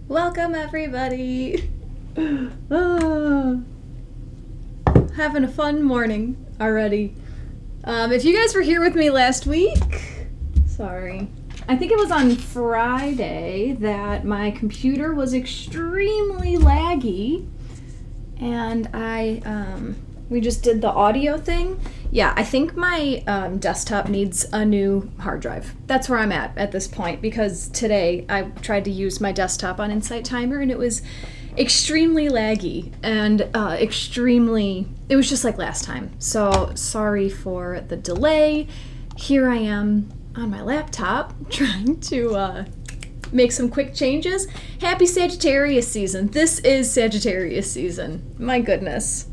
Welcome everybody. Ah, having a fun morning already. If you guys were here with me last week, sorry. I think it was on Friday that my computer was extremely laggy and we just did the audio thing. Yeah, I think my desktop needs a new hard drive. That's where I'm at this point, because today I tried to use my desktop on Insight Timer and it was extremely laggy and it was just like last time. So sorry for the delay. Here I am on my laptop trying to make some quick changes. Happy Sagittarius season. This is Sagittarius season. My goodness.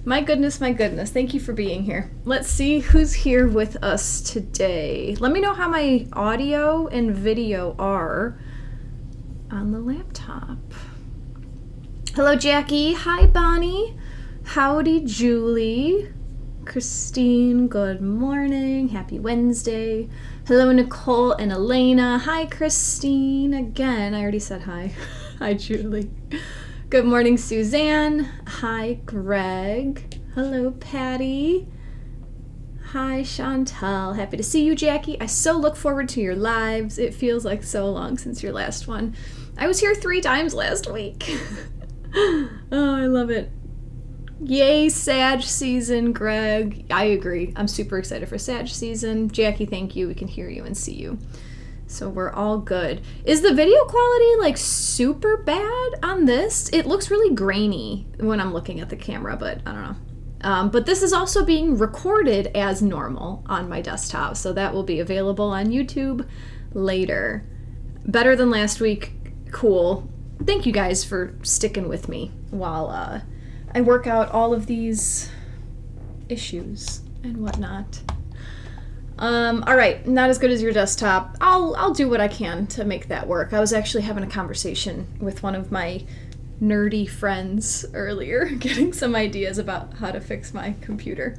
My goodness. Thank you for being here. Let's see who's here with us today. Let me know how my audio and video are on the laptop. Hello, Jackie. Hi, Bonnie. Howdy, Julie. Christine, good morning. Happy Wednesday. Hello, Nicole and Elena. Hi, Christine. Again, I already said hi. Hi, Julie. Good morning, Suzanne. Hi, Greg. Hello, Patty. Hi, Chantal. Happy to see you, Jackie. I so look forward to your lives. It feels like so long since your last one. I was here 3 times last week. Oh, I love it. Yay, Sag season, Greg. I agree. I'm super excited for Sag season. Jackie, thank you. We can hear you and see you. So we're all good. Is the video quality like super bad on this? It looks really grainy when I'm looking at the camera, but I don't know. But this is also being recorded as normal on my desktop, so that will be available on YouTube later. Better than last week. Cool. Thank you guys for sticking with me while I work out all of these issues and whatnot. All right, not as good as your desktop. I'll do what I can to make that work. I was actually having a conversation with one of my nerdy friends earlier, getting some ideas about how to fix my computer.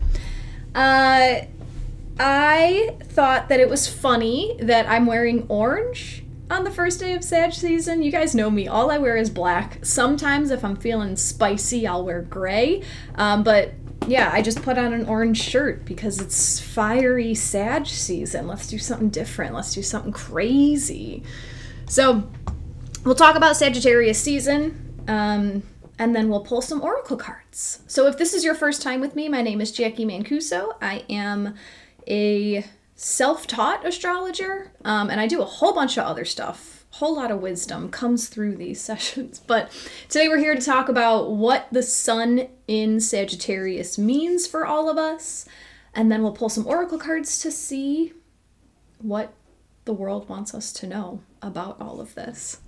I thought that it was funny that I'm wearing orange on the first day of Sag season. You guys know me. All I wear is black. Sometimes if I'm feeling spicy, I'll wear gray. But yeah, I just put on an orange shirt because it's fiery Sag season. Let's do something different. Let's do something crazy. So we'll talk about Sagittarius season, and then we'll pull some oracle cards. So if this is your first time with me, my name is Jacqui Mancuso. I am a self-taught astrologer, and I do a whole bunch of other stuff. Whole lot of wisdom comes through these sessions, but today we're here to talk about what the sun in Sagittarius means for all of us, and then we'll pull some oracle cards to see what the world wants us to know about all of this.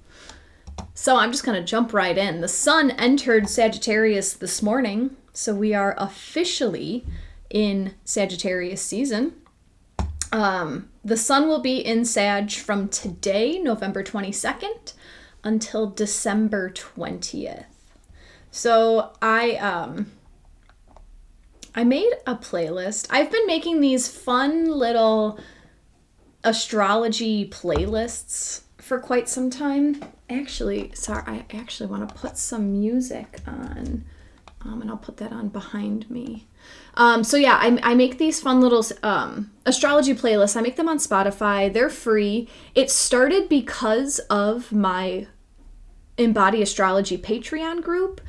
So I'm just going to jump right in. The sun entered Sagittarius this morning, so we are officially in Sagittarius season. The sun will be in Sag from today, November 22nd, until December 20th. So I made a playlist. I've been making these fun little astrology playlists for quite some time. Actually, I actually want to put some music on, and I'll put that on behind me. So yeah, I make these fun little astrology playlists. I make them on Spotify. They're free. It started because of my Embody Astrology Patreon group.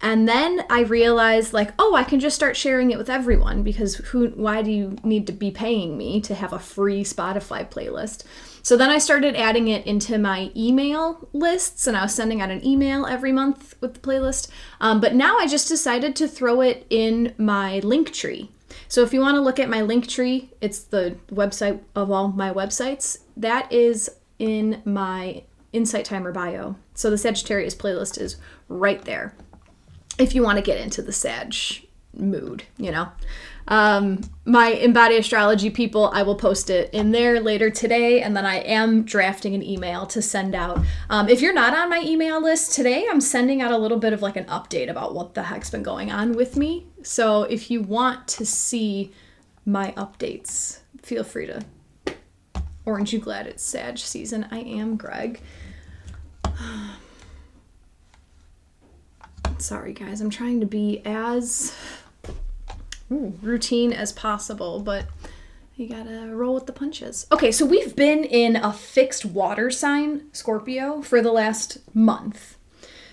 And then I realized, like, oh, I can just start sharing it with everyone, because why do you need to be paying me to have a free Spotify playlist? So then I started adding it into my email lists, and I was sending out an email every month with the playlist. But now I just decided to throw it in my Linktree. So if you want to look at my Linktree, it's the website of all my websites. That is in my Insight Timer bio. So the Sagittarius playlist is right there, if you want to get into the Sag mood, you know. My Embody Astrology people, I will post it in there later today, and then I am drafting an email to send out. If you're not on my email list today, I'm sending out a little bit of like an update about what the heck's been going on with me. So if you want to see my updates, feel free to. Aren't you glad it's Sag season? I am, Greg. Sorry guys, I'm trying to be as routine as possible, but you gotta roll with the punches. Okay, so we've been in a fixed water sign, Scorpio, for the last month.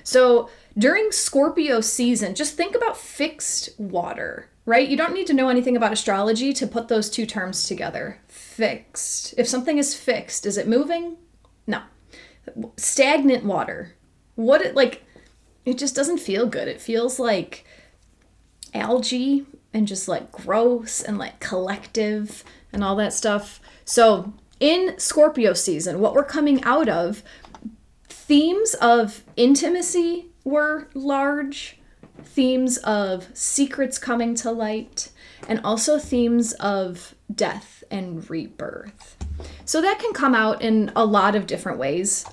So during Scorpio season, just think about fixed water, right? You don't need to know anything about astrology to put those two terms together. Fixed. If something is fixed, is it moving? No. Stagnant water. It just doesn't feel good. It feels like algae and just like gross and like collective and all that stuff. So in Scorpio season, what we're coming out of, themes of intimacy were large, themes of secrets coming to light, and also themes of death and rebirth. So that can come out in a lot of different ways.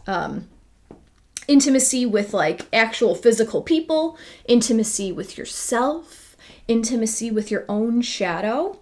Intimacy with like actual physical people, intimacy with yourself, intimacy with your own shadow,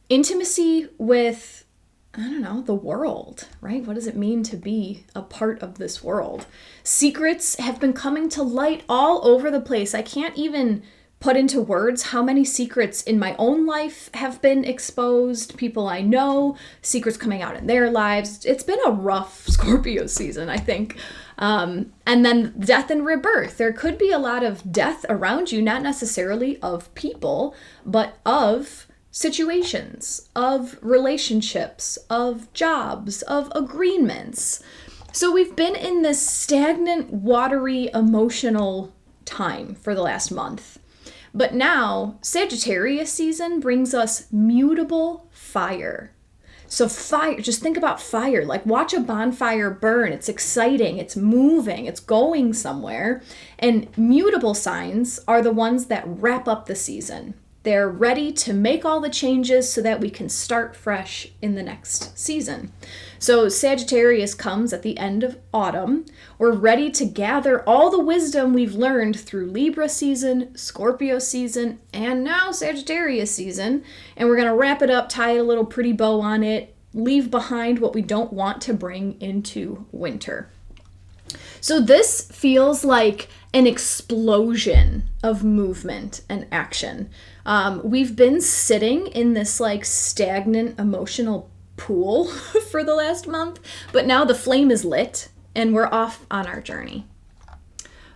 intimacy with, I don't know, the world, right? What does it mean to be a part of this world? Secrets have been coming to light all over the place. I can't even put into words how many secrets in my own life have been exposed, people I know, secrets coming out in their lives. It's been a rough Scorpio season, I think. And then death and rebirth. There could be a lot of death around you, not necessarily of people, but of situations, of relationships, of jobs, of agreements. So we've been in this stagnant, watery, emotional time for the last month. But now, Sagittarius season brings us mutable fire. So fire, just think about fire. Like watch a bonfire burn. It's exciting, it's moving, it's going somewhere. And mutable signs are the ones that wrap up the season. They're ready to make all the changes so that we can start fresh in the next season. So Sagittarius comes at the end of autumn. We're ready to gather all the wisdom we've learned through Libra season, Scorpio season, and now Sagittarius season. And we're going to wrap it up, tie a little pretty bow on it, leave behind what we don't want to bring into winter. So this feels like an explosion of movement and action. We've been sitting in this like stagnant emotional pool for the last month, but now the flame is lit and we're off on our journey.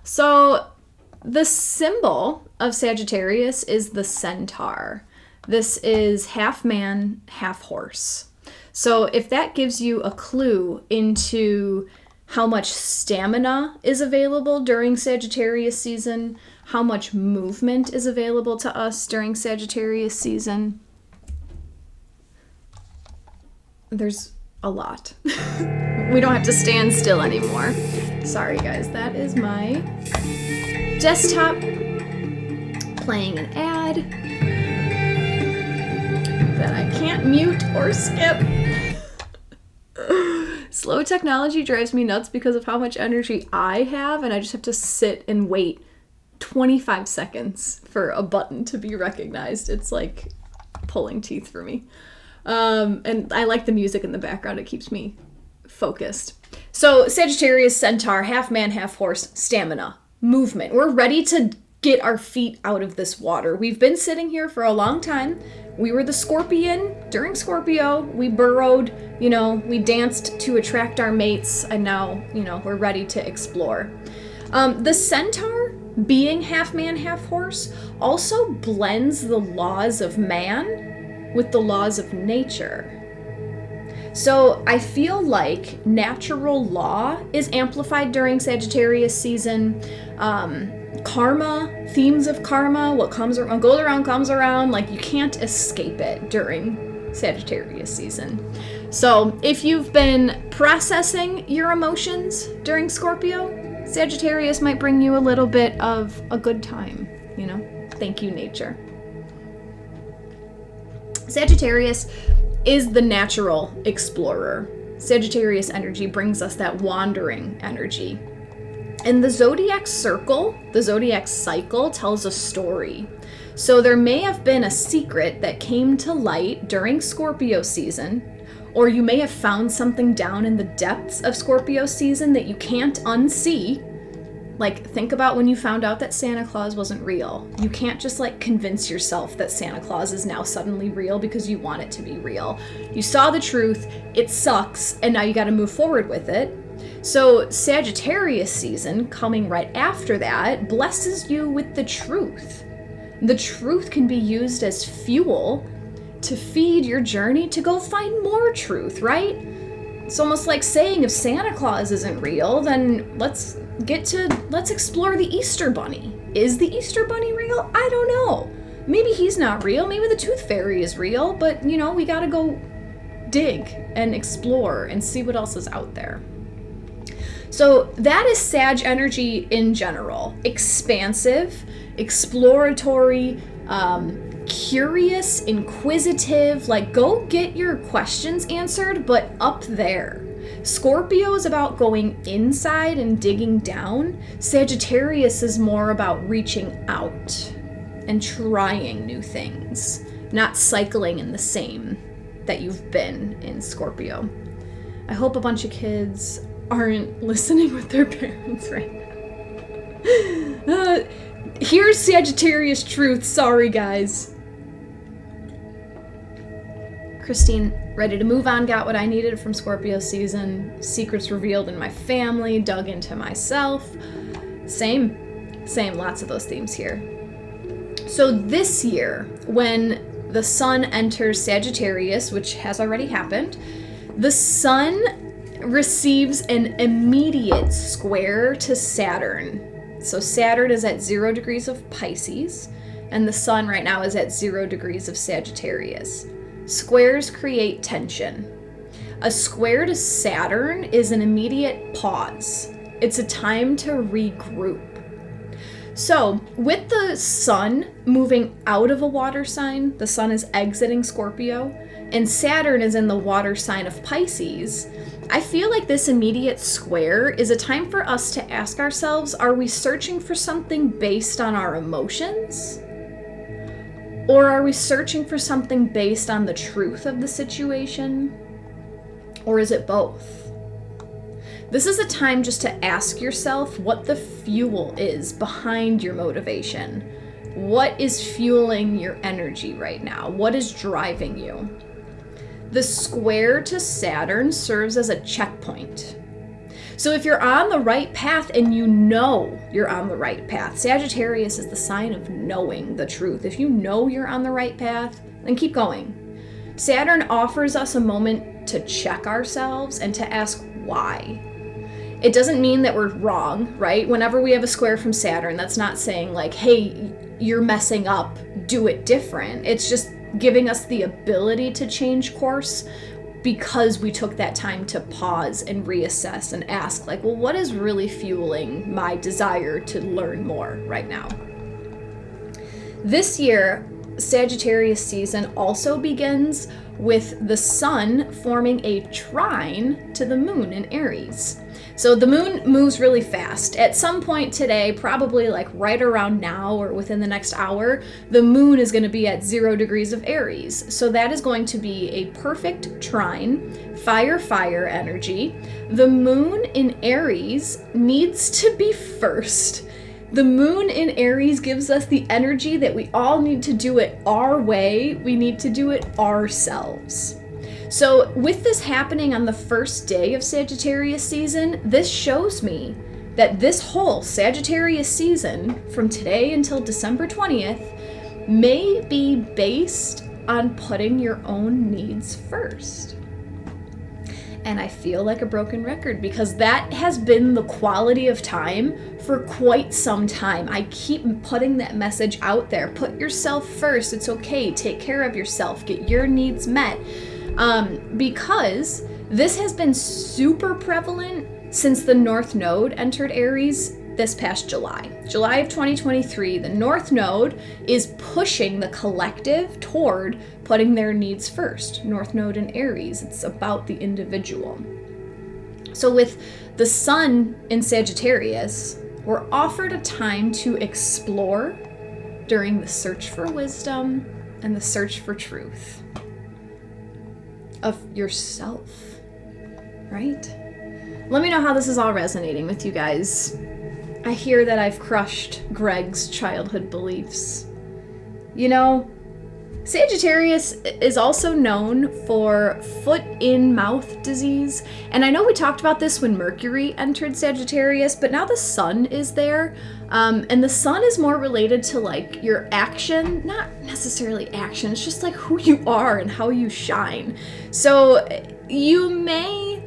So the symbol of Sagittarius is the centaur. This is half man, half horse. So if that gives you a clue into how much stamina is available during Sagittarius season, how much movement is available to us during Sagittarius season, there's a lot. We don't have to stand still anymore. Sorry guys, that is my desktop playing an ad that I can't mute or skip. Slow technology drives me nuts because of how much energy I have, and I just have to sit and wait 25 seconds for a button to be recognized. It's like pulling teeth for me. And I like the music in the background. It keeps me focused. So Sagittarius, centaur, half man, half horse, stamina, movement. We're ready to get our feet out of this water. We've been sitting here for a long time. We were the scorpion during Scorpio. We burrowed, we danced to attract our mates, and now, we're ready to explore. The centaur, being half man, half horse, also blends the laws of man with the laws of nature. So I feel like natural law is amplified during Sagittarius season. Karma, themes of karma, what comes around, goes around, comes around, like you can't escape it during Sagittarius season. So if you've been processing your emotions during Scorpio, Sagittarius might bring you a little bit of a good time, Thank you, nature. Sagittarius is the natural explorer. Sagittarius energy brings us that wandering energy. And the zodiac circle, the zodiac cycle, tells a story. So there may have been a secret that came to light during Scorpio season, or you may have found something down in the depths of Scorpio season that you can't unsee, Like, think about when you found out that Santa Claus wasn't real. You can't just like convince yourself that Santa Claus is now suddenly real because you want it to be real. You saw the truth, it sucks, and now you got to move forward with it. So Sagittarius season, coming right after that, blesses you with the truth. The truth can be used as fuel to feed your journey to go find more truth, right? It's almost like saying if Santa Claus isn't real, then let's explore the Easter Bunny. Is the Easter Bunny real? I don't know. Maybe he's not real. Maybe the Tooth Fairy is real, but you know, we gotta go dig and explore and see what else is out there. So that is Sag energy in general. Expansive, exploratory, curious, inquisitive, like go get your questions answered, but up there. Scorpio is about going inside and digging down. Sagittarius is more about reaching out and trying new things, not cycling in the same that you've been in Scorpio. I hope a bunch of kids aren't listening with their parents right now. Here's Sagittarius truth. Sorry, guys. Christine, ready to move on, got what I needed from Scorpio season. Secrets revealed in my family, dug into myself. Same, lots of those themes here. So this year, when the sun enters Sagittarius, which has already happened, the sun receives an immediate square to Saturn. So Saturn is at 0 degrees of Pisces, and the sun right now is at 0 degrees of Sagittarius. Squares create tension. A square to Saturn is an immediate pause. It's a time to regroup. So with the sun moving out of a water sign, the sun is exiting Scorpio, and Saturn is in the water sign of Pisces, I feel like this immediate square is a time for us to ask ourselves, are we searching for something based on our emotions? Or are we searching for something based on the truth of the situation? Or is it both? This is a time just to ask yourself what the fuel is behind your motivation. What is fueling your energy right now? What is driving you? The square to Saturn serves as a checkpoint. So if you're on the right path and you know you're on the right path, Sagittarius is the sign of knowing the truth. If you know you're on the right path, then keep going. Saturn offers us a moment to check ourselves and to ask why. It doesn't mean that we're wrong, right? Whenever we have a square from Saturn, that's not saying like, hey, you're messing up, do it different. It's just giving us the ability to change course because we took that time to pause and reassess and ask like, well, what is really fueling my desire to learn more right now? This year, Sagittarius season also begins with the sun forming a trine to the moon in Aries. So the moon moves really fast. At some point today, probably like right around now or within the next hour, the moon is going to be at 0 degrees of Aries. So that is going to be a perfect trine, fire energy. The moon in Aries needs to be first. The moon in Aries gives us the energy that we all need to do it our way. We need to do it ourselves. So with this happening on the first day of Sagittarius season, this shows me that this whole Sagittarius season from today until December 20th may be based on putting your own needs first. And I feel like a broken record because that has been the quality of time for quite some time. I keep putting that message out there. Put yourself first. It's okay. Take care of yourself. Get your needs met. Because this has been super prevalent since the North Node entered Aries this past July. July of 2023, the North Node is pushing the collective toward putting their needs first. North Node in Aries, it's about the individual. So with the sun in Sagittarius, we're offered a time to explore during the search for wisdom and the search for truth of yourself, right? Let me know how this is all resonating with you guys. I hear that I've crushed Greg's childhood beliefs. You know, Sagittarius is also known for foot-in-mouth disease. And I know we talked about this when Mercury entered Sagittarius, but now the sun is there. And the sun is more related to like your action, not necessarily action, it's just like who you are and how you shine. So you may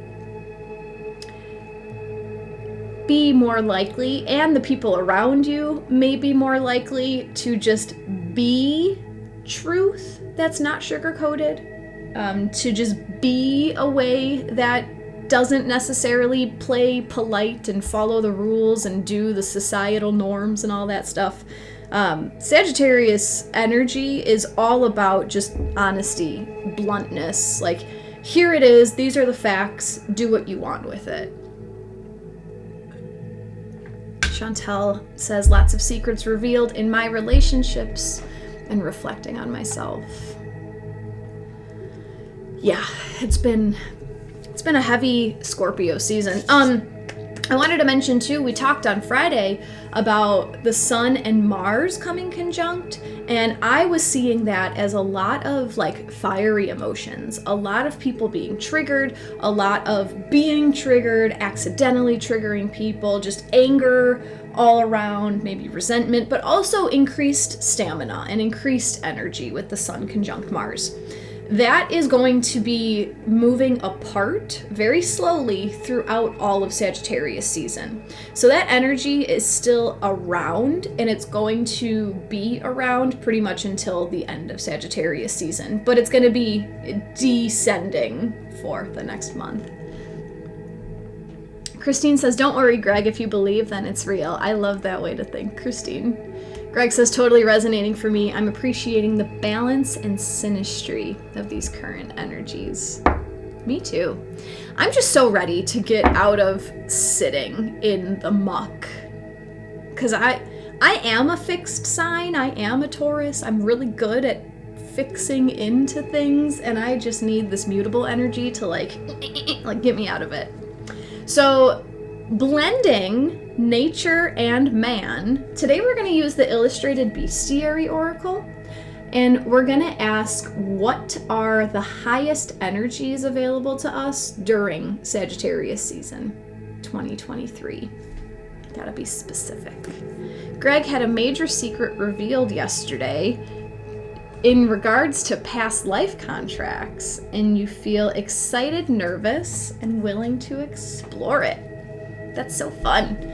be more likely, and the people around you may be more likely to just be truth that's not sugar-coated, to just be a way that doesn't necessarily play polite and follow the rules and do the societal norms and all that stuff. Sagittarius energy is all about just honesty, bluntness, like, here it is, these are the facts, do what you want with it. Chantel says, lots of secrets revealed in my relationships and reflecting on myself. Yeah, it's been a heavy Scorpio season. I wanted to mention too, we talked on Friday about the Sun and Mars coming conjunct, and I was seeing that as a lot of like fiery emotions, a lot of people being triggered, a lot of being triggered, accidentally triggering people, just anger all around, maybe resentment, but also increased stamina and increased energy with the Sun conjunct Mars. That is going to be moving apart very slowly throughout all of Sagittarius season. So that energy is still around, and it's going to be around pretty much until the end of Sagittarius season, but it's going to be descending for the next month. Christine says, don't worry, Greg, if you believe, then it's real. I love that way to think, Christine. Greg says, totally resonating for me. I'm appreciating the balance and synastry of these current energies. Me too. I'm just so ready to get out of sitting in the muck. Because I am a fixed sign. I am a Taurus. I'm really good at fixing into things, and I just need this mutable energy to like get me out of it. So blending nature and man, today we're going to use the Illustrated Bestiary Oracle, and we're going to ask what are the highest energies available to us during Sagittarius season 2023. Gotta be specific. Greg had a major secret revealed yesterday in regards to past life contracts, and you feel excited, nervous, and willing to explore it. That's so fun.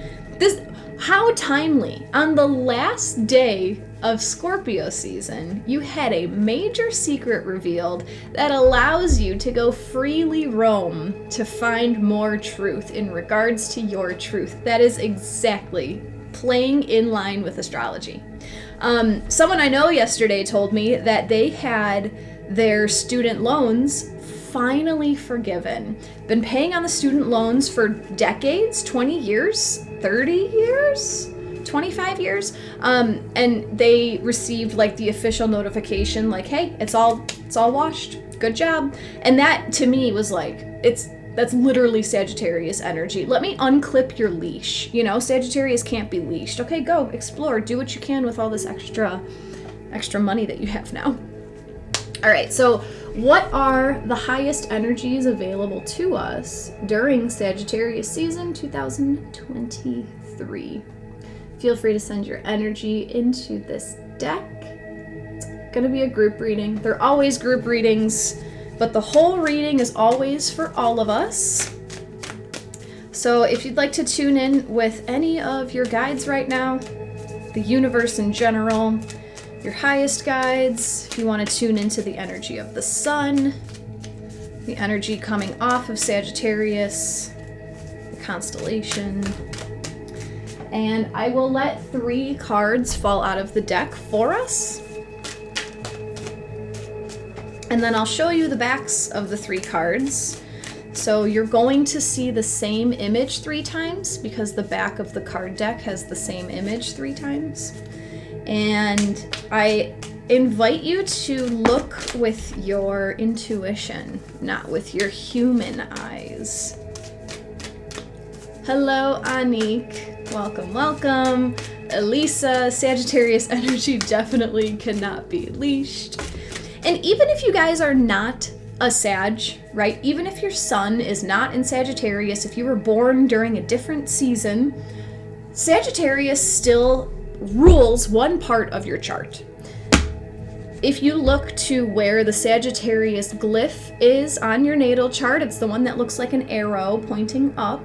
How timely. On the last day of Scorpio season, you had a major secret revealed that allows you to go freely roam to find more truth in regards to your truth. That is exactly playing in line with astrology. Someone I know yesterday told me that they had their student loans finally forgiven. Been paying on the student loans for decades, 20 years, 30 years, 25 years. And they received like the official notification like, hey, it's all washed. Good job. And that to me was like, that's literally Sagittarius energy. Let me unclip your leash. You know, Sagittarius can't be leashed. Okay, go explore, do what you can with all this extra money that you have now. All right, so what are the highest energies available to us during Sagittarius season 2023? Feel free to send your energy into this deck. It's going to be a group reading. They're always group readings, but the whole reading is always for all of us. So if you'd like to tune in with any of your guides right now, the universe in general, your highest guides, if you want to tune into the energy of the sun, the energy coming off of Sagittarius, the constellation, and I will let 3 cards fall out of the deck for us. And then I'll show you the backs of the 3 cards. So you're going to see the same image 3 times because the back of the card deck has the same image 3 times. And I invite you to look with your intuition, not with your human eyes. Hello, Anik. Welcome, welcome. Elisa, Sagittarius energy definitely cannot be leashed. And even if you guys are not a Sag, right? Even if your sun is not in Sagittarius, if you were born during a different season, Sagittarius still rules one part of your chart. If you look to where the Sagittarius glyph is on your natal chart, it's the one that looks like an arrow pointing up.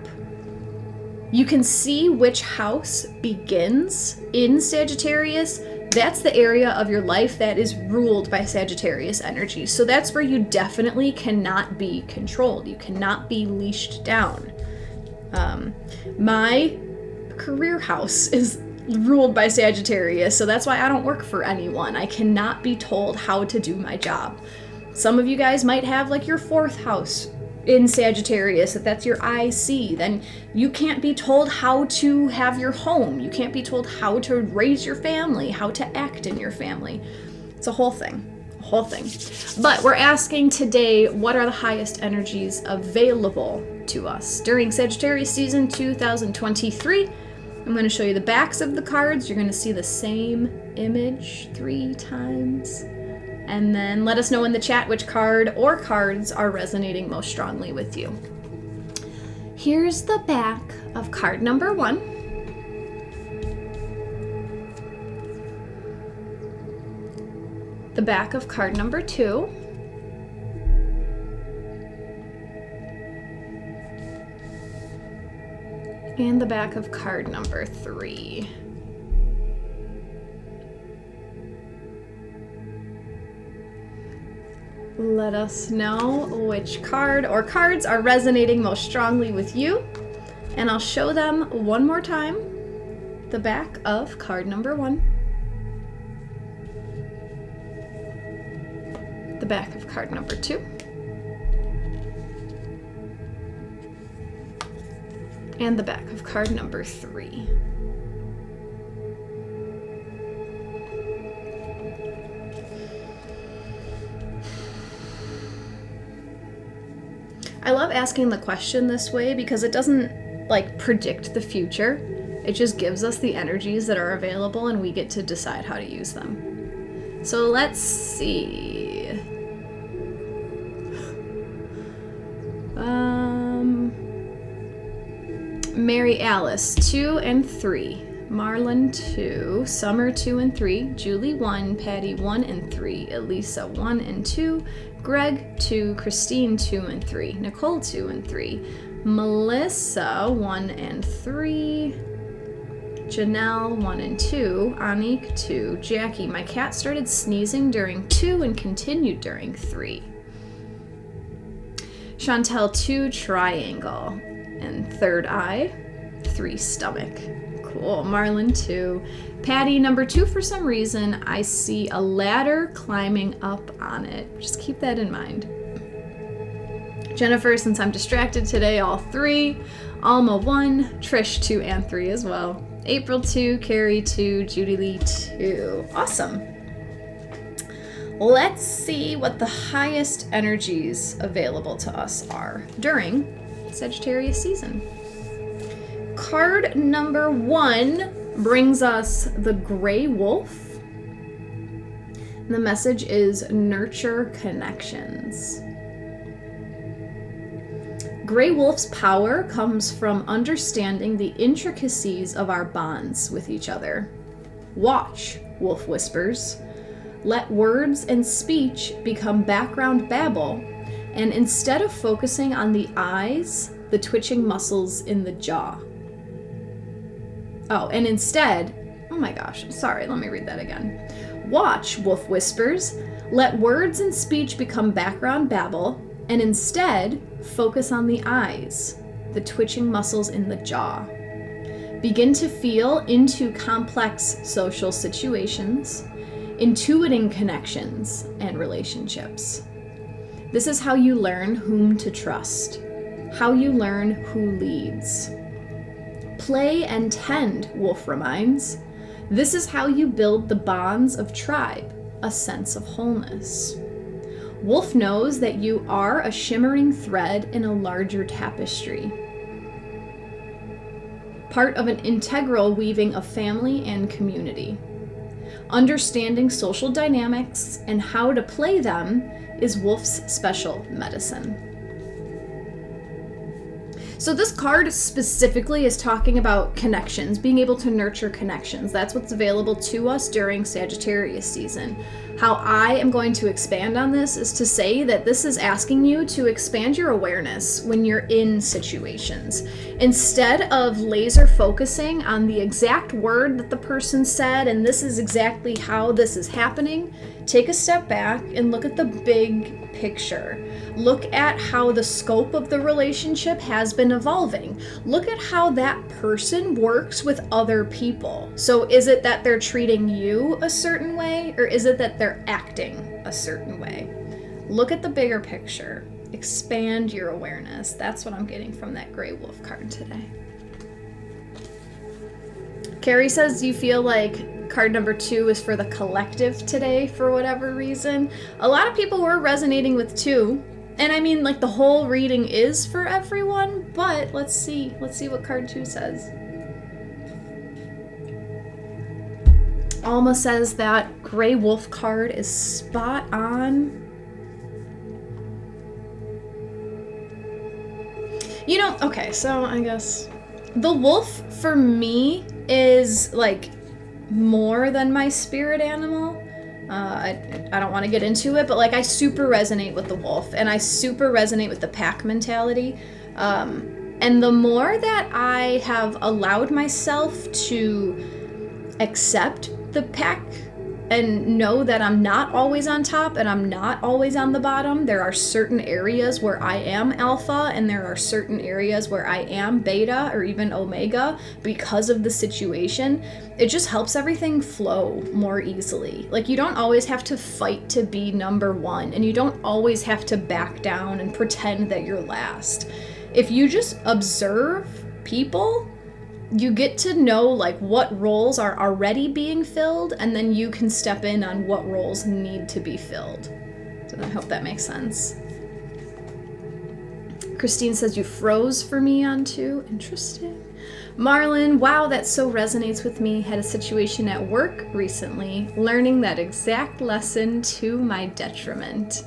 You can see which house begins in Sagittarius. That's the area of your life that is ruled by Sagittarius energy. So that's where you definitely cannot be controlled. You cannot be leashed down. My career house is ruled by Sagittarius, so that's why I don't work for anyone. I cannot be told how to do my job. Some of you guys might have like your 4th house in Sagittarius, if that's your IC, then you can't be told how to have your home. You can't be told how to raise your family, how to act in your family. It's a whole thing. But we're asking today, what are the highest energies available to us during Sagittarius season 2023? I'm going to show you the backs of the cards. You're going to see the same image 3 times. And then let us know in the chat which card or cards are resonating most strongly with you. Here's the back of card number 1. The back of card number 2. And the back of card number 3. Let us know which card or cards are resonating most strongly with you. And I'll show them one more time. The back of card number 1. The back of card number 2. And the back of card number 3. I love asking the question this way because it doesn't like predict the future. It just gives us the energies that are available and we get to decide how to use them. So let's see. Mary Alice, 2 and 3. Marlon, 2. Summer, 2 and 3. Julie, 1. Patty, 1 and 3. Elisa, 1 and 2. Greg, 2. Christine, 2 and 3. Nicole, 2 and 3. Melissa, 1 and 3. Janelle, 1 and 2. Anik, 2. Jackie, my cat started sneezing during 2 and continued during 3. Chantel, 2. Triangle. And third eye, 3 stomach. Cool. Marlon, 2. Patty, number 2, for some reason, I see a ladder climbing up on it. Just keep that in mind. Jennifer, since I'm distracted today, all 3. Alma, 1. Trish, 2 and 3 as well. April, 2. Carrie, 2. Judy Lee, 2. Awesome. Let's see what the highest energies available to us are during Sagittarius season. Card number 1 brings us the Gray Wolf. And the message is nurture connections. Gray Wolf's power comes from understanding the intricacies of our bonds with each other. Watch, Wolf whispers. Let words and speech become background babble. And instead of focusing on the eyes, the twitching muscles in the jaw. Oh, and instead, oh my gosh, sorry, let me read that again. Watch, Wolf whispers, let words and speech become background babble, and instead focus on the eyes, the twitching muscles in the jaw. Begin to feel into complex social situations, intuiting connections and relationships. This is how you learn whom to trust, how you learn who leads. Play and tend, Wolf reminds. This is how you build the bonds of tribe, a sense of wholeness. Wolf knows that you are a shimmering thread in a larger tapestry. part of an integral weaving of family and community. Understanding social dynamics and how to play them is Wolf's special medicine. So this card specifically is talking about connections, being able to nurture connections. That's what's available to us during Sagittarius season. How I am going to expand on this is to say that this is asking you to expand your awareness when you're in situations. Instead of laser focusing on the exact word that the person said, and this is exactly how this is happening, take a step back and look at the big picture. Look at how the scope of the relationship has been evolving. Look at how that person works with other people. So is it that they're treating you a certain way, or is it that they're acting a certain way? Look at the bigger picture. Expand your awareness. That's what I'm getting from that gray wolf card today. Carrie says you feel like card number 2 is for the collective today for whatever reason. A lot of people were resonating with 2. And I mean, like, the whole reading is for everyone, but let's see what card 2 says. Alma says that gray wolf card is spot on. You know, okay, so I guess the wolf for me is like more than my spirit animal. I don't want to get into it, but like I super resonate with the wolf, and I super resonate with the pack mentality. And the more that I have allowed myself to accept the pack and know that I'm not always on top and I'm not always on the bottom, there are certain areas where I am alpha and there are certain areas where I am beta or even omega because of the situation. It just helps everything flow more easily. Like, you don't always have to fight to be number 1, and you don't always have to back down and pretend that you're last. If you just observe people, you get to know like what roles are already being filled, and then you can step in on what roles need to be filled. So I hope that makes sense. Christine says you froze for me on 2. Interesting. Marlon, wow, that so resonates with me. Had a situation at work recently, learning that exact lesson to my detriment.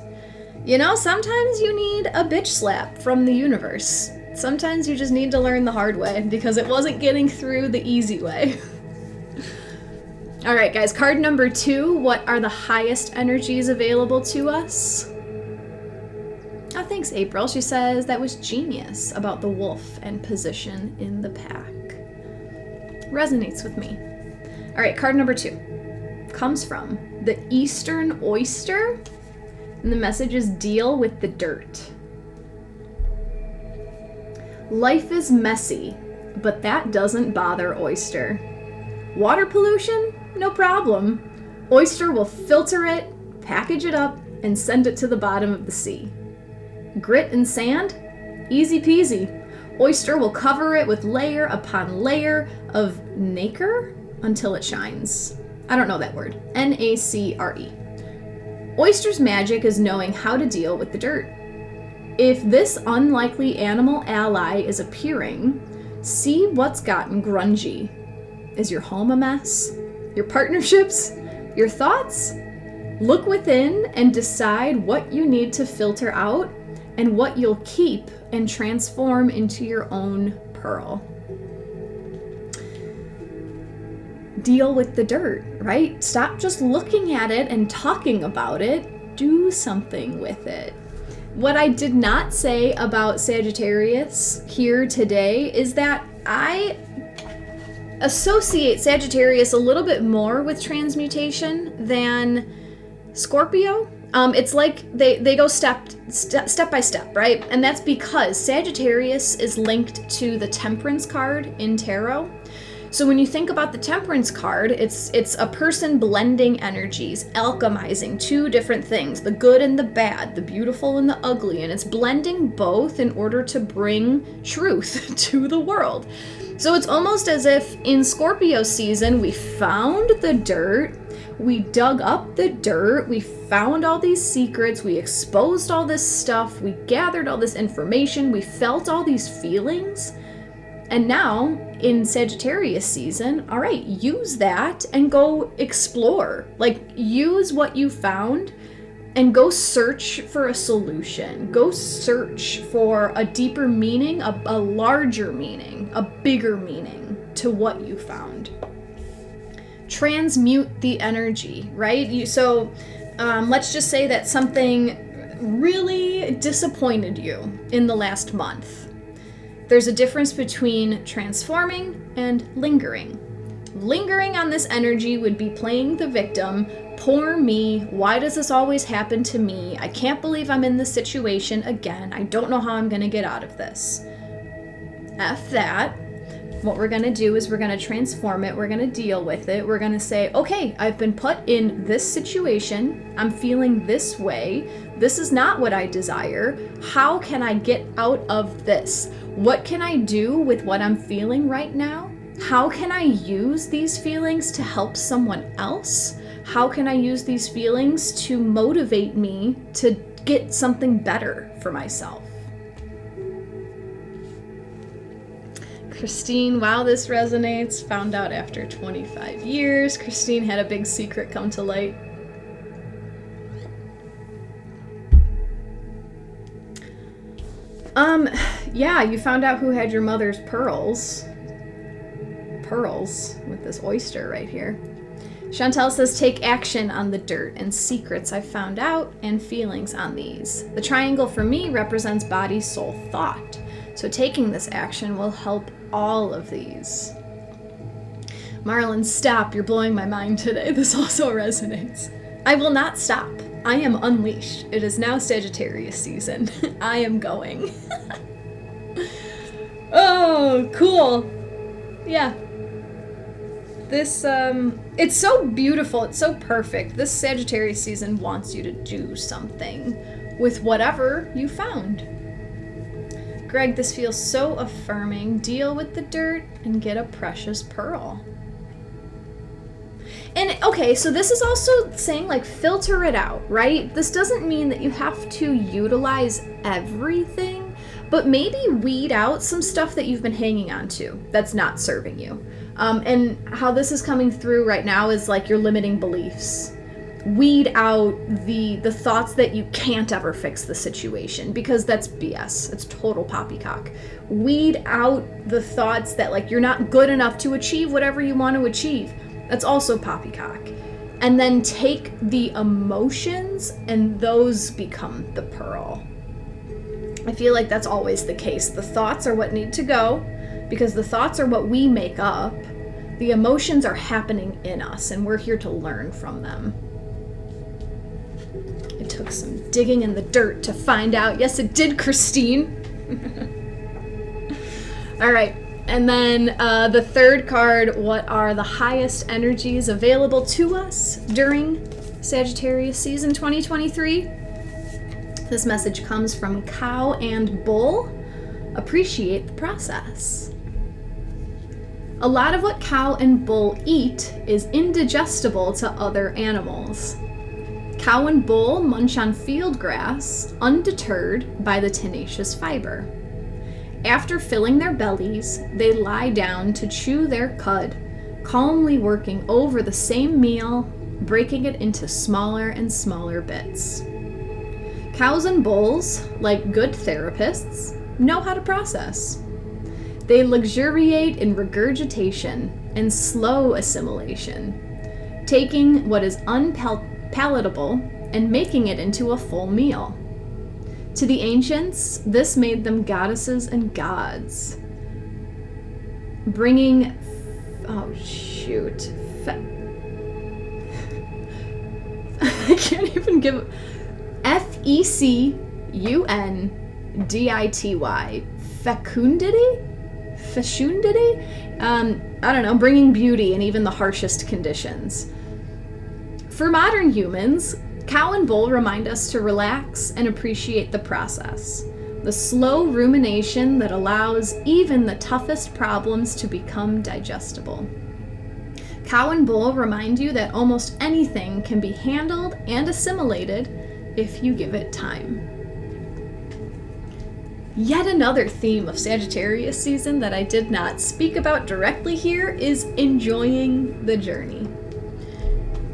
You know, sometimes you need a bitch slap from the universe. Sometimes you just need to learn the hard way because it wasn't getting through the easy way. All right, guys, card number 2. What are the highest energies available to us? Oh, thanks, April. She says that was genius about the wolf and position in the pack. Resonates with me. All right, card number 2 comes from the Eastern Oyster, and the message is deal with the dirt. Life is messy, but that doesn't bother Oyster. Water pollution? No problem. Oyster will filter it, package it up, and send it to the bottom of the sea. Grit and sand? Easy peasy. Oyster will cover it with layer upon layer of nacre until it shines. I don't know that word. N-A-C-R-E. Oyster's magic is knowing how to deal with the dirt. If this unlikely animal ally is appearing, see what's gotten grungy. Is your home a mess? Your partnerships? Your thoughts? Look within and decide what you need to filter out and what you'll keep and transform into your own pearl. Deal with the dirt, right? Stop just looking at it and talking about it. Do something with it. What I did not say about Sagittarius here today is that I associate Sagittarius a little bit more with transmutation than Scorpio. It's like they go step by step, right? And that's because Sagittarius is linked to the Temperance card in tarot. So when you think about the Temperance card, it's a person blending energies, alchemizing 2 different things, the good and the bad, the beautiful and the ugly, and it's blending both in order to bring truth to the world. So it's almost as if in Scorpio season, we found the dirt, we dug up the dirt, we found all these secrets, we exposed all this stuff, we gathered all this information, we felt all these feelings. And now in Sagittarius season, all right, use that and go explore. Like, use what you found and go search for a solution. Go search for a deeper meaning, a larger meaning, a bigger meaning to what you found. Transmute the energy, right? Let's just say that something really disappointed you in the last month. There's a difference between transforming and lingering. Lingering on this energy would be playing the victim. Poor me. Why does this always happen to me? I can't believe I'm in this situation again. I don't know how I'm going to get out of this. F that. What we're going to do is we're going to transform it. We're going to deal with it. We're going to say, okay, I've been put in this situation. I'm feeling this way. This is not what I desire. How can I get out of this? What can I do with what I'm feeling right now? How can I use these feelings to help someone else? How can I use these feelings to motivate me to get something better for myself? Christine, wow, this resonates. Found out after 25 years. Christine had a big secret come to light. Yeah, you found out who had your mother's pearls. Pearls with this oyster right here. Chantel says, take action on the dirt and secrets I found out and feelings on these. The triangle for me represents body, soul, thought. So taking this action will help all of these. Marlon, stop. You're blowing my mind today. This also resonates. I will not stop. I am unleashed. It is now Sagittarius season. I am going. Oh, cool. Yeah. This, it's so beautiful. It's so perfect. This Sagittarius season wants you to do something with whatever you found. Greg, this feels so affirming. Deal with the dirt and get a precious pearl. And okay, so this is also saying, like, filter it out, right? This doesn't mean that you have to utilize everything, but maybe weed out some stuff that you've been hanging on to that's not serving you. And how this is coming through right now is like your limiting beliefs. Weed out the thoughts that you can't ever fix the situation, because that's BS. It's total poppycock. Weed out the thoughts that, like, you're not good enough to achieve whatever you want to achieve. That's also poppycock. And then take the emotions and those become the pearl. I feel like that's always the case. The thoughts are what need to go, because the thoughts are what we make up. The emotions are happening in us, and we're here to learn from them. It took some digging in the dirt to find out. Yes, it did, Christine. All right. And then the third card, what are the highest energies available to us during Sagittarius season 2023? This message comes from Cow and Bull. Appreciate the process. A lot of what cow and bull eat is indigestible to other animals. Cow and bull munch on field grass, undeterred by the tenacious fiber. After filling their bellies, they lie down to chew their cud, calmly working over the same meal, breaking it into smaller and smaller bits. Cows and bulls, like good therapists, know how to process. They luxuriate in regurgitation and slow assimilation, taking what is unpalatable and making it into a full meal. To the ancients, this made them goddesses and gods, bringing, I can't even give, fecundity, fecundity, I don't know, bringing beauty in even the harshest conditions. For modern humans, cow and bull remind us to relax and appreciate the process, the slow rumination that allows even the toughest problems to become digestible. Cow and bull remind you that almost anything can be handled and assimilated if you give it time. Yet another theme of Sagittarius season that I did not speak about directly here is enjoying the journey.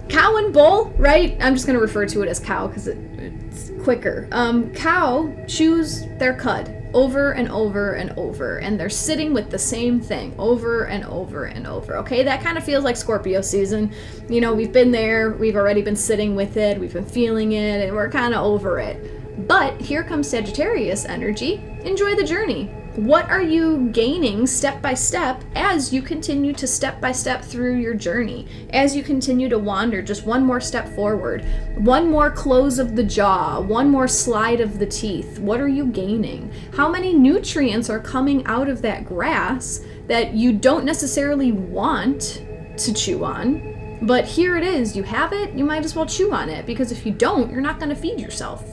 Cow and bull, right? I'm just going to refer to it as cow because it's quicker. Cow chews their cud over and over and over, and they're sitting with the same thing over and over and over. Okay, that kind of feels like Scorpio season. You know, we've been there, we've already been sitting with it, we've been feeling it, and we're kind of over it. But here comes Sagittarius energy. Enjoy the journey. What are you gaining step by step as you continue to step by step through your journey? As you continue to wander just one more step forward, one more close of the jaw, one more slide of the teeth. What are you gaining? How many nutrients are coming out of that grass that you don't necessarily want to chew on? But here it is, you have it, you might as well chew on it, because if you don't, you're not going to feed yourself.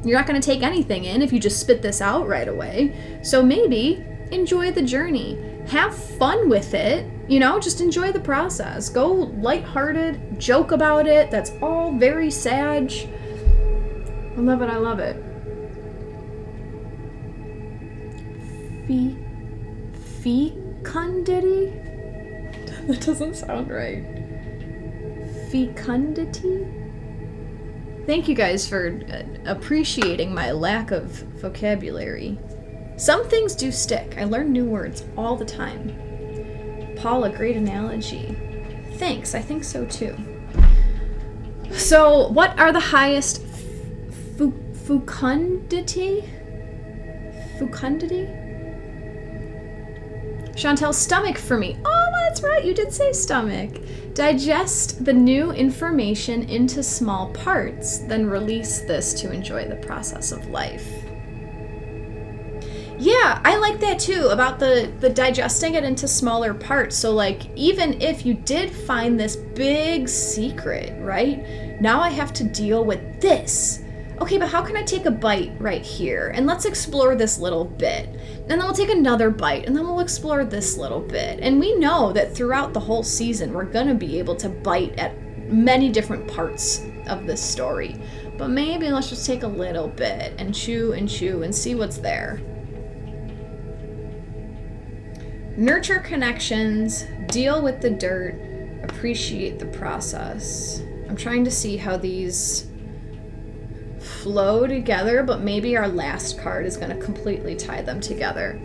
You're not going to take anything in if you just spit this out right away. So maybe enjoy the journey. Have fun with it. You know, just enjoy the process. Go lighthearted, joke about it. That's all very Sag. I love it, I love it. Fecundity? That doesn't sound right. Fecundity? Thank you guys for appreciating my lack of vocabulary. Some things do stick. I learn new words all the time. Paula, great analogy. Thanks, I think so too. So, what are the highest fecundity? Fecundity? Chantel, stomach for me. Oh, that's right, you did say stomach. Digest the new information into small parts, then release this to enjoy the process of life. Yeah, I like that too, about the digesting it into smaller parts. So like, even if you did find this big secret, right? Now I have to deal with this. Okay, but how can I take a bite right here? And let's explore this little bit. And then we'll take another bite, and then we'll explore this little bit. And we know that throughout the whole season, we're gonna be able to bite at many different parts of this story. But maybe let's just take a little bit and chew and see what's there. Nurture connections, deal with the dirt, appreciate the process. I'm trying to see how these flow together, but maybe our last card is going to completely tie them together.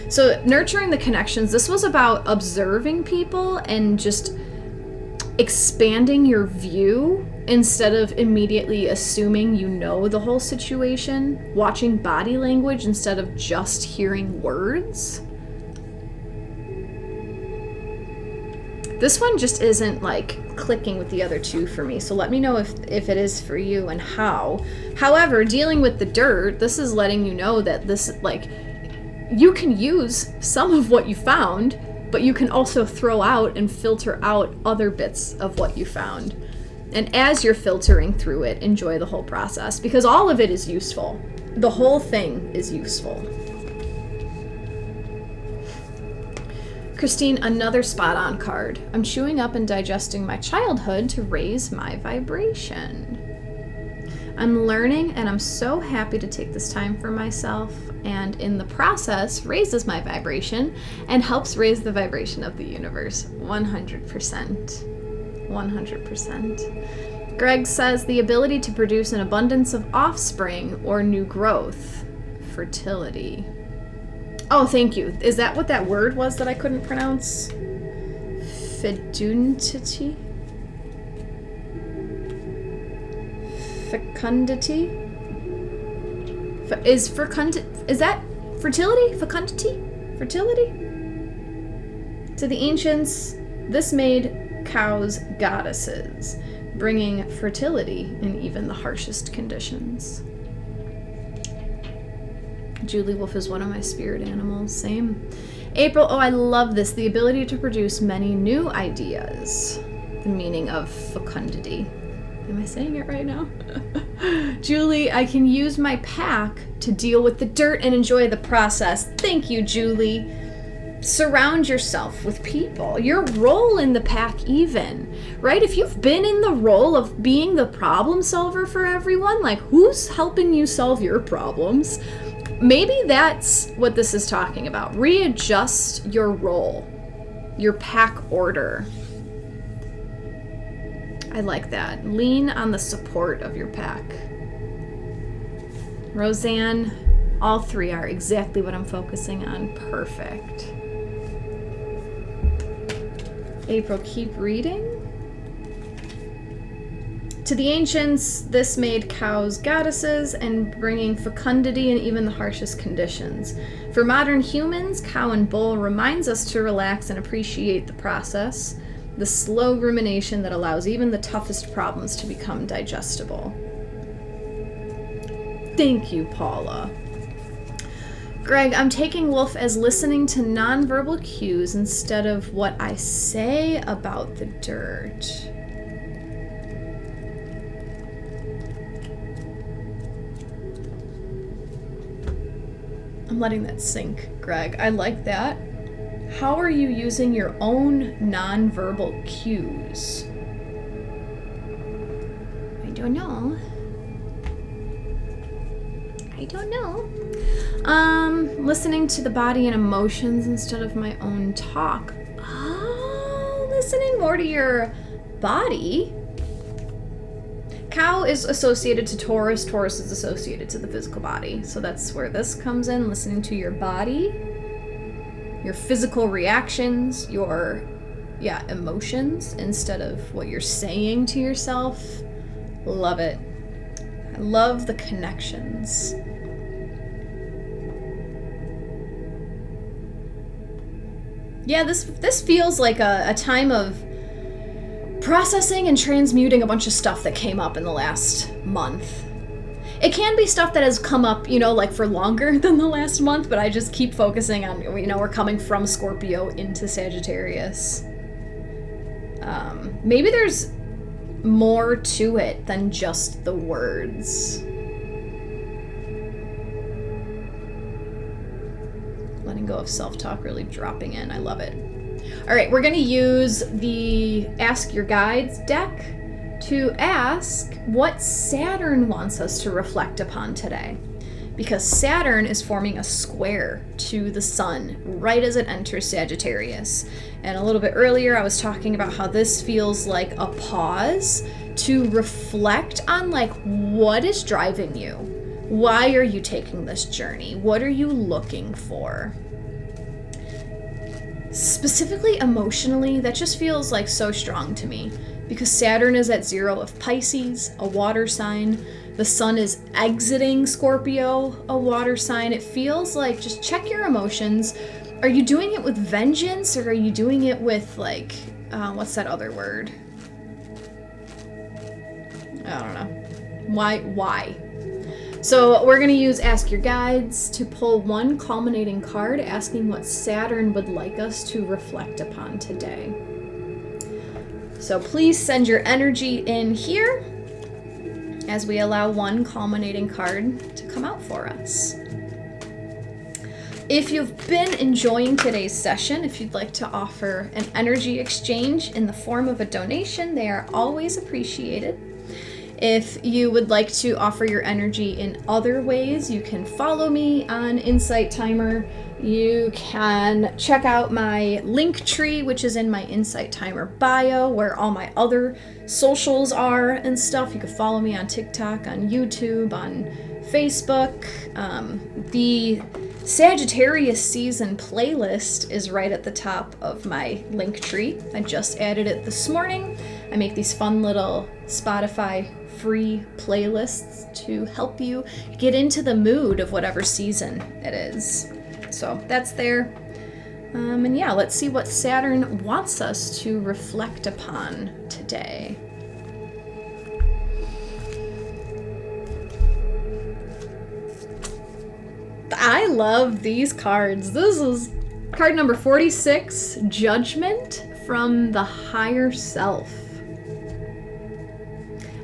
So nurturing the connections, this was about observing people and just expanding your view instead of immediately assuming you know the whole situation, watching body language instead of just hearing words. This one just isn't like clicking with the other two for me, so let me know if it is for you and how. However, dealing with the dirt, this is letting you know that this, like, you can use some of what you found, but you can also throw out and filter out other bits of what you found. And as you're filtering through it, enjoy the whole process, because all of it is useful. The whole thing is useful. Christine, another spot-on card. I'm chewing up and digesting my childhood to raise my vibration. I'm learning, and I'm so happy to take this time for myself, and in the process, raises my vibration and helps raise the vibration of the universe. 100%. 100%. Greg says, the ability to produce an abundance of offspring or new growth. Fertility. Oh, thank you. Is that what that word was that I couldn't pronounce? Fecundity? Fecundity? Is that fertility? Fecundity? Fertility? To the ancients, this made cows goddesses, bringing fertility in even the harshest conditions. Julie Wolf is one of my spirit animals. Same. April, oh, I love this. The ability to produce many new ideas. The meaning of fecundity. Am I saying it right now? Julie, I can use my pack to deal with the dirt and enjoy the process. Thank you, Julie. Surround yourself with people. Your role in the pack even, right? If you've been in the role of being the problem solver for everyone, like who's helping you solve your problems? maybe that's what this is talking about. Readjust your role, your pack order. I like that. Lean on the support of your pack. Roseanne, all three are exactly what I'm focusing on. Perfect. April, keep reading. To the ancients, this made cows goddesses and bringing fecundity in even the harshest conditions. For modern humans, cow and bull reminds us to relax and appreciate the process, the slow rumination that allows even the toughest problems to become digestible. Thank you, Paula. Greg, I'm taking wolf as listening to nonverbal cues instead of what I say about the dirt. I'm letting that sink, Greg. I like that. How are you using your own nonverbal cues? I don't know. Listening to the body and emotions instead of my own talk. Oh, listening more to your body. Cow is associated to Taurus. Taurus is associated to the physical body. So that's where this comes in, listening to your body, your physical reactions, your emotions instead of what you're saying to yourself. Love it. I love the connections. Yeah, this feels like a time of processing and transmuting a bunch of stuff that came up in the last month. It can be stuff that has come up, like for longer than the last month, but I just keep focusing on, we're coming from Scorpio into Sagittarius. Maybe there's more to it than just the words. Letting go of self-talk, really dropping in. I love it. All right, we're going to use the Ask Your Guides deck to ask what Saturn wants us to reflect upon today. Because Saturn is forming a square to the sun right as it enters Sagittarius. And a little bit earlier, I was talking about how this feels like a pause to reflect on what is driving you? Why are you taking this journey? What are you looking for? Specifically emotionally, that just feels so strong to me because Saturn is at 0 of Pisces, a water sign. The sun is exiting Scorpio, a water sign. It feels like just check your emotions. Are you doing it with vengeance or are you doing it with what's that other word? I don't know. Why? So we're going to use Ask Your Guides to pull one culminating card asking what Saturn would like us to reflect upon today. So please send your energy in here as we allow one culminating card to come out for us. If you've been enjoying today's session, if you'd like to offer an energy exchange in the form of a donation, they are always appreciated. If you would like to offer your energy in other ways, you can follow me on Insight Timer. You can check out my link tree, which is in my Insight Timer bio, where all my other socials are and stuff. You can follow me on TikTok, on YouTube, on Facebook. The Sagittarius season playlist is right at the top of my link tree. I just added it this morning. I make these fun little Spotify free playlists to help you get into the mood of whatever season it is. So that's there. And yeah, let's see what Saturn wants us to reflect upon today. I love these cards. This is card number 46, Judgment from the Higher Self.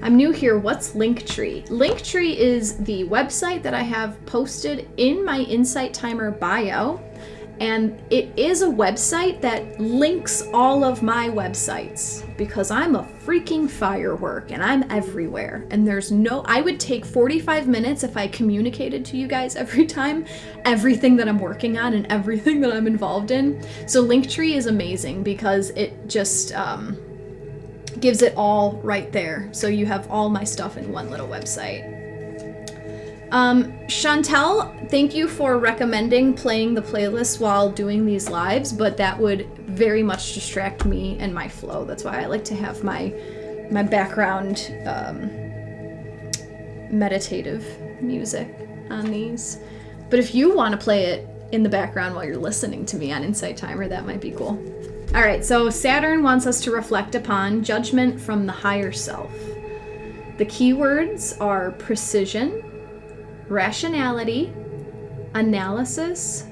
I'm new here. What's Linktree? Linktree is the website that I have posted in my Insight Timer bio. And it is a website that links all of my websites because I'm a freaking firework and I'm everywhere. And I would take 45 minutes if I communicated to you guys every time, everything that I'm working on and everything that I'm involved in. So Linktree is amazing because it just gives it all right there. So you have all my stuff in one little website. Chantel, thank you for recommending playing the playlist while doing these lives, but that would very much distract me and my flow. That's why I like to have my background meditative music on these. But if you want to play it in the background while you're listening to me on Insight Timer, that might be cool. All right, so Saturn wants us to reflect upon judgment from the higher self. The keywords are precision, rationality, analysis,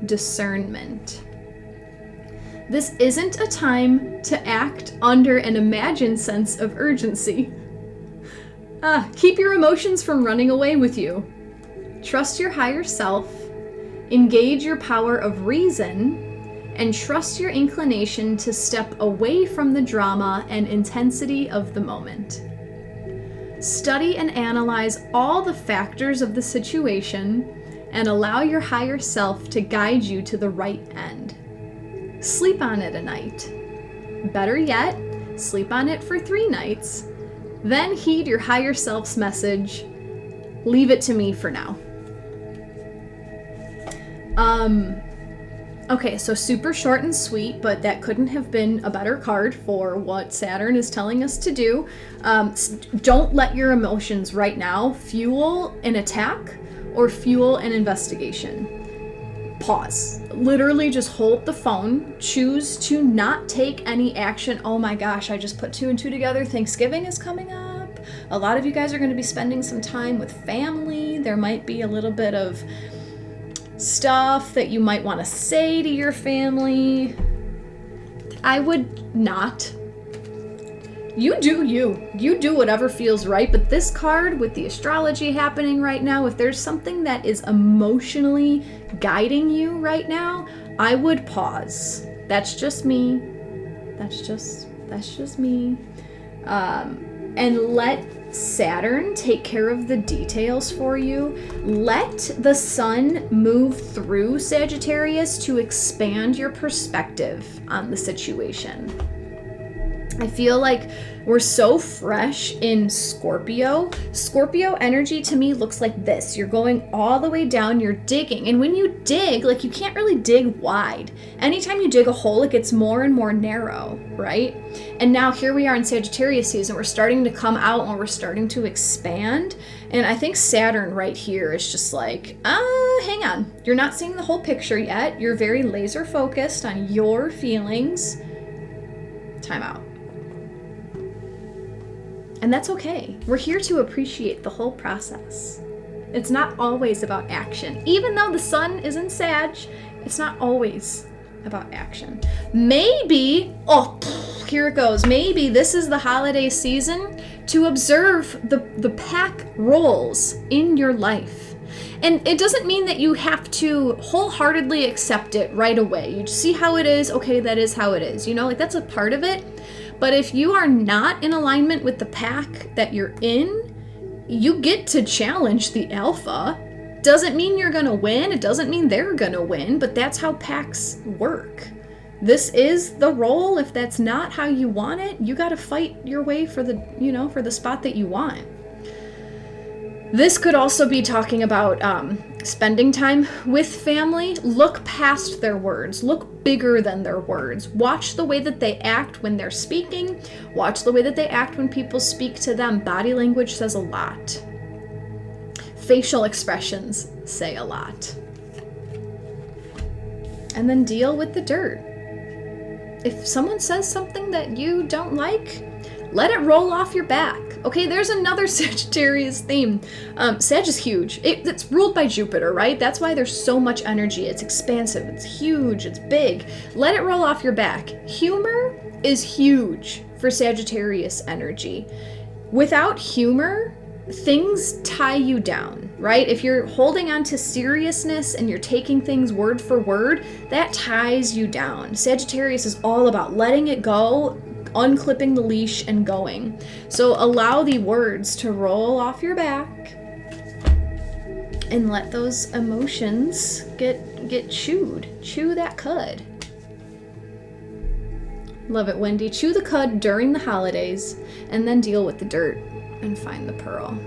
discernment. This isn't a time to act under an imagined sense of urgency. Keep your emotions from running away with you. Trust your higher self, engage your power of reason, and trust your inclination to step away from the drama and intensity of the moment. Study and analyze all the factors of the situation and allow your higher self to guide you to the right end. Sleep on it a night. Better yet, sleep on it for 3 nights. Then heed your higher self's message. Leave it to me for now. Okay, so super short and sweet, but that couldn't have been a better card for what Saturn is telling us to do. Don't let your emotions right now fuel an attack or fuel an investigation. Pause. Literally just hold the phone. Choose to not take any action. Oh my gosh, I just put 2 and 2 together. Thanksgiving is coming up. A lot of you guys are going to be spending some time with family. There might be a little bit of stuff that you might want to say to your family. I would not. You do you. You do whatever feels right, but this card with the astrology happening right now, if there's something that is emotionally guiding you right now, I would pause. That's just me. That's just me. And let Saturn take care of the details for you. Let the sun move through Sagittarius to expand your perspective on the situation. I feel like we're so fresh in Scorpio. Scorpio energy to me looks like this. You're going all the way down, you're digging. And when you dig, like you can't really dig wide. Anytime you dig a hole, it gets more and more narrow, right? And now here we are in Sagittarius season. We're starting to come out and we're starting to expand. And I think Saturn right here is just like, hang on. You're not seeing the whole picture yet. You're very laser focused on your feelings. Time out. And that's okay. We're here to appreciate the whole process. It's not always about action. Even though the sun is in Sag, it's not always about action. Maybe, here it goes. Maybe this is the holiday season to observe the pack roles in your life. And it doesn't mean that you have to wholeheartedly accept it right away. You just see how it is. Okay, that is how it is. You know, like that's a part of it. But if you are not in alignment with the pack that you're in, you get to challenge the alpha. Doesn't mean you're going to win. It doesn't mean they're going to win, but that's how packs work. This is the role. If that's not how you want it, you got to fight your way for the spot that you want. This could also be talking about spending time with family. Look past their words. Look bigger than their words. Watch the way that they act when they're speaking. Watch the way that they act when people speak to them. Body language says a lot. Facial expressions say a lot. And then deal with the dirt. If someone says something that you don't like, let it roll off your back. Okay, there's another Sagittarius theme. Sag is huge. It's ruled by Jupiter, right? That's why there's so much energy. It's expansive, it's huge, it's big. Let it roll off your back. Humor is huge for Sagittarius energy. Without humor, things tie you down, right? If you're holding on to seriousness and you're taking things word for word, that ties you down. Sagittarius is all about letting it go, unclipping the leash and going. So allow the words to roll off your back and let those emotions get chewed. Chew that cud. Love it, Wendy. Chew the cud during the holidays and then deal with the dirt and find the pearl.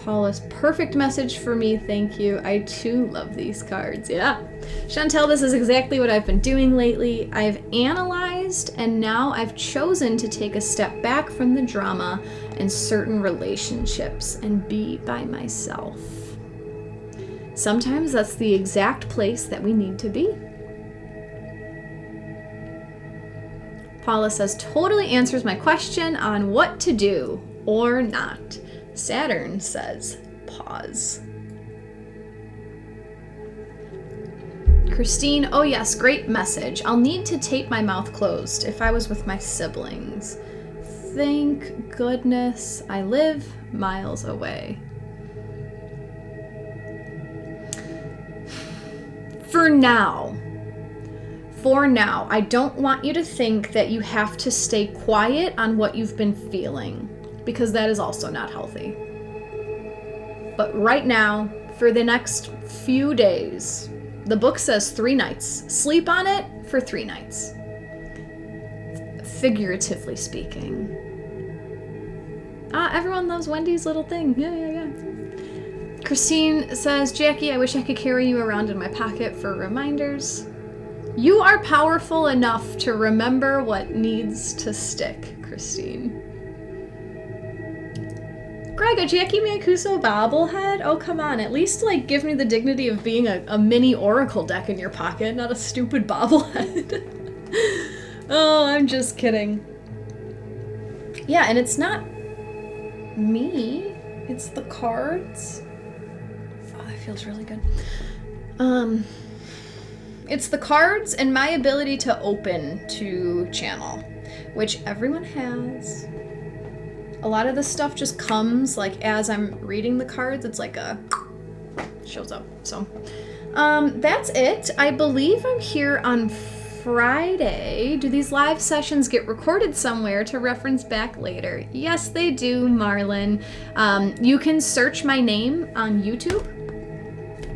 Paula's perfect message for me, thank you. I too love these cards. Yeah. Chantel, this is exactly what I've been doing lately. I've analyzed and now I've chosen to take a step back from the drama in certain relationships and be by myself. Sometimes that's the exact place that we need to be. Paula says, totally answers my question on what to do or not. Saturn says, pause. Christine, oh yes, great message. I'll need to tape my mouth closed if I was with my siblings. Thank goodness I live miles away. For now, I don't want you to think that you have to stay quiet on what you've been feeling, because that is also not healthy. But right now, for the next few days, the book says 3 nights. Sleep on it for 3 nights. Figuratively speaking. Everyone loves Wendy's little thing. Yeah. Christine says, Jackie, I wish I could carry you around in my pocket for reminders. You are powerful enough to remember what needs to stick, Christine. Greg, a Jacqui Mancuso bobblehead? Oh, come on. At least, give me the dignity of being a mini oracle deck in your pocket, not a stupid bobblehead. Oh, I'm just kidding. Yeah, and it's not me. It's the cards. Oh, that feels really good. It's the cards and my ability to open to channel, which everyone has. A lot of this stuff just comes as I'm reading the cards. It's shows up. So that's it. I believe I'm here on Friday. Do these live sessions get recorded somewhere to reference back later? Yes, they do, Marlon. You can search my name on YouTube,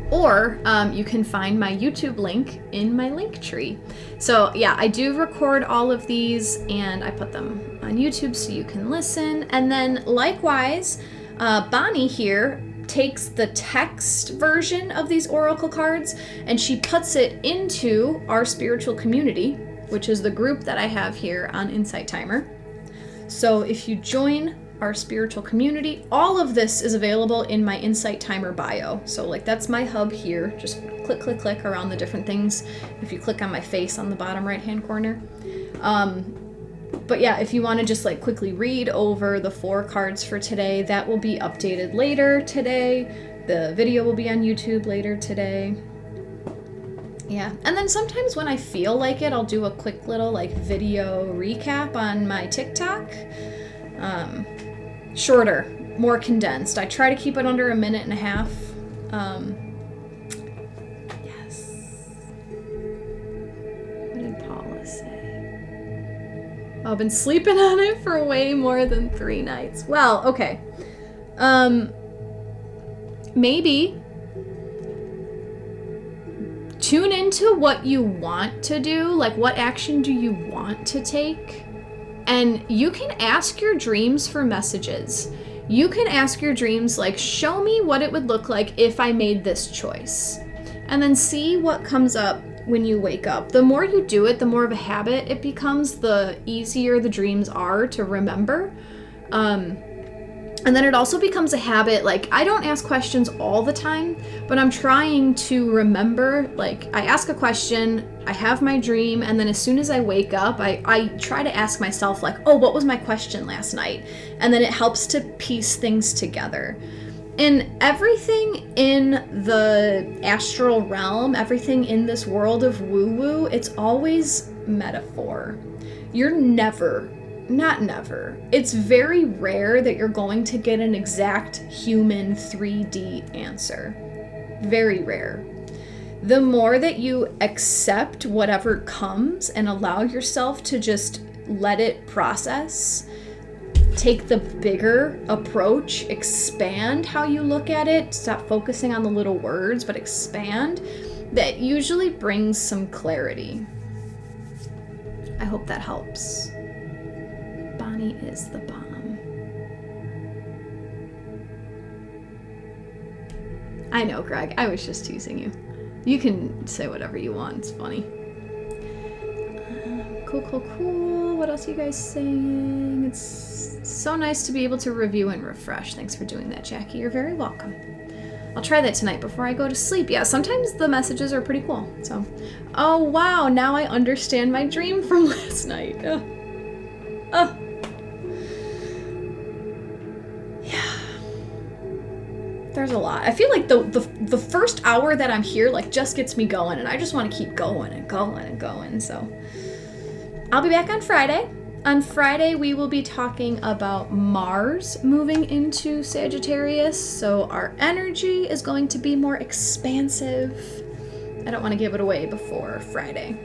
or you can find my YouTube link in my link tree. So yeah, I do record all of these and I put them on YouTube so you can listen. And then likewise, Bonnie here takes the text version of these oracle cards and she puts it into our spiritual community, which is the group that I have here on Insight Timer. So if you join our spiritual community, all of this is available in my Insight Timer bio. So that's my hub here. Just click around the different things. If you click on my face on the bottom right hand corner. But yeah, if you want to just quickly read over the 4 cards for today, that will be updated later today. The video will be on YouTube later today. Yeah, and then sometimes when I feel like it, I'll do a quick little video recap on my TikTok. Shorter, more condensed. I try to keep it under 1.5 minutes. Yes. What did Paula say? I've been sleeping on it for way more than 3 nights. Well, okay. Maybe tune into what you want to do. What action do you want to take? And you can ask your dreams for messages. You can ask your dreams, show me what it would look like if I made this choice. And then see what comes up when you wake up. The more you do it, the more of a habit it becomes, the easier the dreams are to remember. And then it also becomes a habit. I don't ask questions all the time, but I'm trying to remember, I ask a question, I have my dream, and then as soon as I wake up, I try to ask myself, oh, what was my question last night? And then it helps to piece things together. And everything in the astral realm, everything in this world of woo-woo, it's always metaphor. You're never not never. It's very rare that you're going to get an exact human 3D answer. Very rare. The more that you accept whatever comes and allow yourself to just let it process, take the bigger approach, expand how you look at it, stop focusing on the little words, but expand, that usually brings some clarity. I hope that helps. Bonnie is the bomb. I know, Greg. I was just teasing you. You can say whatever you want. It's funny. Cool. What else are you guys saying? It's so nice to be able to review and refresh. Thanks for doing that, Jacqui. You're very welcome. I'll try that tonight before I go to sleep. Yeah, sometimes the messages are pretty cool. So, oh wow, now I understand my dream from last night. Yeah. There's a lot. I feel like the first hour that I'm here like just gets me going, and I just want to keep going and going and going. So I'll be back on Friday. On Friday, we will be talking about Mars moving into Sagittarius, so our energy is going to be more expansive. I don't want to give it away before Friday.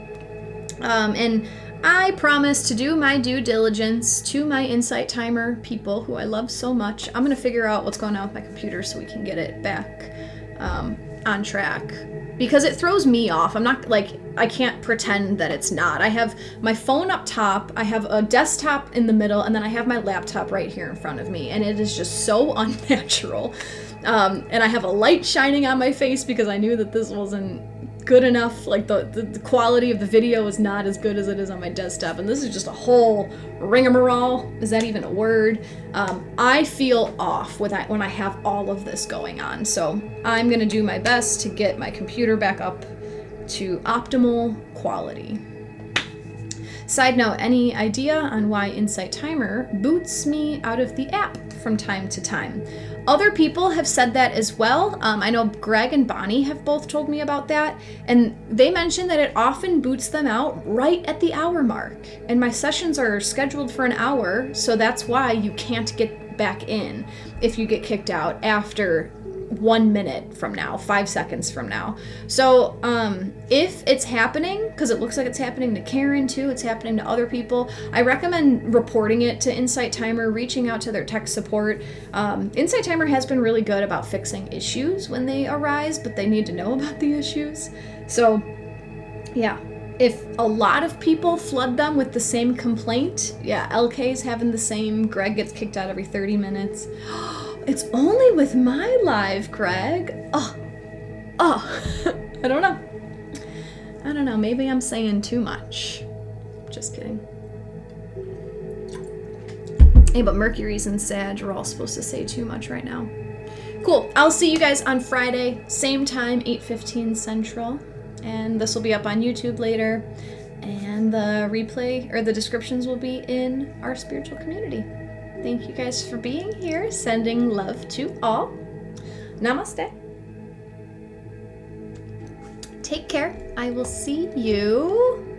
And I promise to do my due diligence to my Insight Timer people who I love so much. I'm going to figure out what's going on with my computer so we can get it back on track. Because it throws me off. I'm not, like, I can't pretend that it's not. I have my phone up top, I have a desktop in the middle, and then I have my laptop right here in front of me, and it is just so unnatural. And I have a light shining on my face because I knew that this wasn't good enough. Like, the quality of the video is not as good as it is on my desktop, and this is just a whole ringamarole. Is that even a word? I feel off when I have all of this going on, so I'm gonna do my best to get my computer back up to optimal quality. Side note, any idea on why Insight Timer boots me out of the app from time to time? Other people have said that as well. I know Greg and Bonnie have both told me about that, and they mentioned that it often boots them out right at the hour mark. And my sessions are scheduled for an hour, so that's why you can't get back in if you get kicked out after 1 minute from now, 5 seconds from now. So if it's happening, because it looks like it's happening to Karen too, it's happening to other people, I recommend reporting it to Insight Timer, reaching out to their tech support. Insight Timer has been really good about fixing issues when they arise, but they need to know about the issues. So yeah, if a lot of people flood them with the same complaint, yeah, LK's having the same, Greg gets kicked out every 30 minutes. It's only with my live, Greg. Oh, I don't know. Maybe I'm saying too much. Just kidding. Hey, but Mercury's in Sag. We're all supposed to say too much right now. Cool. I'll see you guys on Friday, same time, 8:15 Central. And this will be up on YouTube later. And the replay or the descriptions will be in our spiritual community. Thank you guys for being here. Sending love to all. Namaste. Take care. I will see you